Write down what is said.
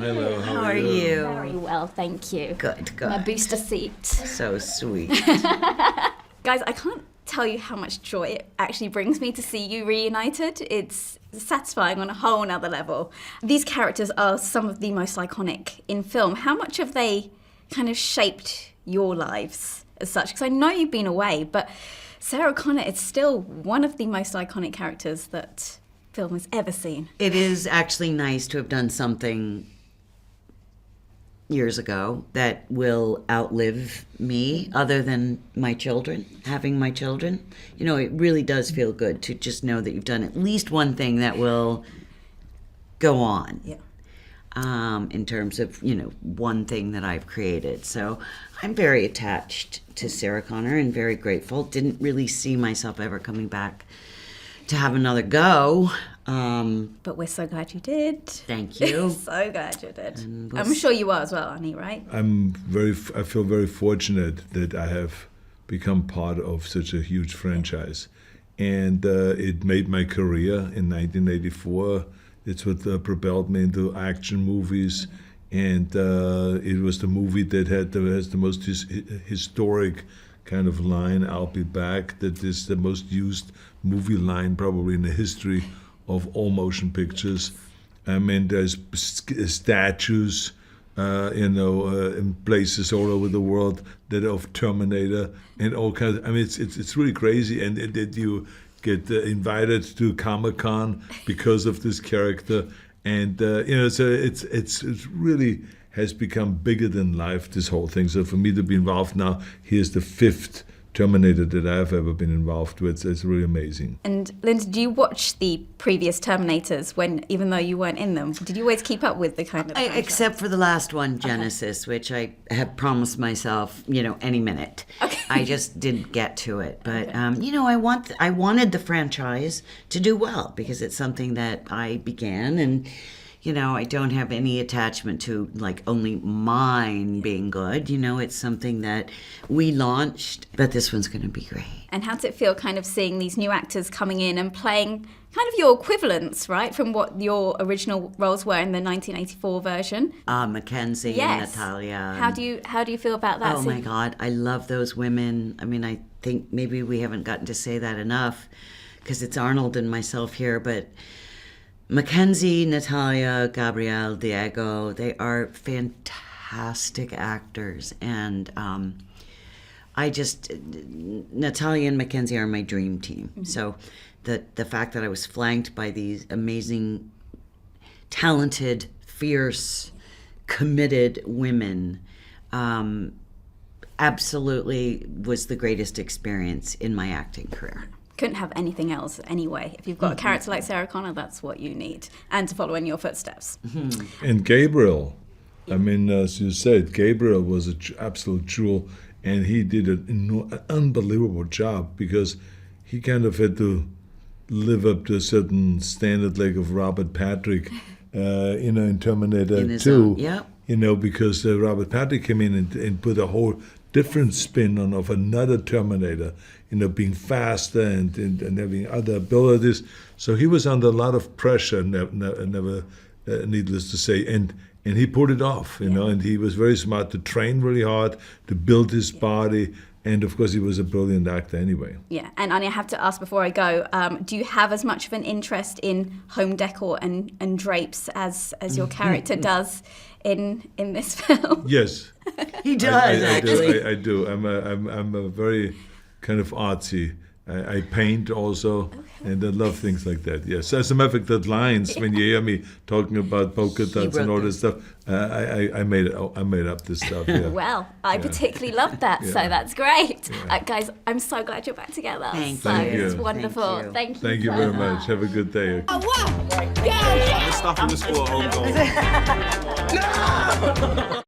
Hello, How are you? Very well, thank you. Good, good. My booster seat. So sweet. Guys, I can't tell you how much joy it actually brings me to see you reunited. It's satisfying on a whole nother level. These characters are some of the most iconic in film. How much have they kind of shaped your lives as such? Because I know you've been away, but Sarah Connor is still one of the most iconic characters that film has ever seen. It is actually nice to have done something years ago that will outlive me, other than my children, having my children. You know, it really does feel good to just know that you've done at least one thing that will go on. Yeah. In terms of, you know, one thing that I've created. So I'm very attached to Sarah Connor and very grateful. Didn't really see myself ever coming back to have another go. But we're so glad you did. Thank you. So glad you did. I'm sure you are as well, Annie, right? I feel very fortunate that I have become part of such a huge franchise. And it made my career in 1984. It's what propelled me into action movies. And it was the movie that has the most historic kind of line, "I'll be back," that is the most used movie line probably in the history of all motion pictures. I mean, there's statues, in places all over the world that are of Terminator and all kinds. I mean, it's really crazy, and that you get invited to Comic-Con because of this character, and so it's really has become bigger than life, this whole thing. So for me to be involved now, here's the 5th Terminator that I've ever been involved with. It's really amazing. And Linda, do you watch the previous Terminators even though you weren't in them? Did you always keep up with the kind of franchise? Except for the last one, Genesis, which I have promised myself, any minute. Okay. I just didn't get to it. But, I wanted the franchise to do well because it's something that I began, and I don't have any attachment to only mine being good. It's something that we launched, but this one's going to be great. And how does it feel kind of seeing these new actors coming in and playing kind of your equivalents, right, from what your original roles were in the 1984 version? Mackenzie and Natalia. How do you feel about that? Oh my God, I love those women. I mean, I think maybe we haven't gotten to say that enough because it's Arnold and myself here, but Mackenzie, Natalia, Gabrielle, Diego, they are fantastic actors. And Natalia and Mackenzie are my dream team. Mm-hmm. So the fact that I was flanked by these amazing, talented, fierce, committed women absolutely was the greatest experience in my acting career. Couldn't have anything else anyway. If you've got a character like Sarah Connor, that's what you need, and to follow in your footsteps. Mm-hmm. And Gabriel, I mean, as you said, Gabriel was an absolute jewel, and he did an unbelievable job because he kind of had to live up to a certain standard like of Robert Patrick, in Terminator 2. Yeah. Because Robert Patrick came in and put a whole different spin of another Terminator, being faster and having other abilities. So he was under a lot of pressure, never needless to say, and he pulled it off, and he was very smart to train really hard, to build his body, and of course he was a brilliant actor anyway. Yeah, and Annie, I have to ask before I go, do you have as much of an interest in home decor and drapes as your character does in this film? Yes. He does, actually. I do. I'm a very kind of artsy. I paint also, and I love things like that. Yes, as a matter of fact, that lines when you hear me talking about polka dots and all this stuff, I made up this stuff. Yeah. Well, I particularly loved that, so that's great, guys. I'm so glad you're back together. Thank you. It's wonderful. Thank you. Thank you very much. Have a good day. Let's stop in the school at home.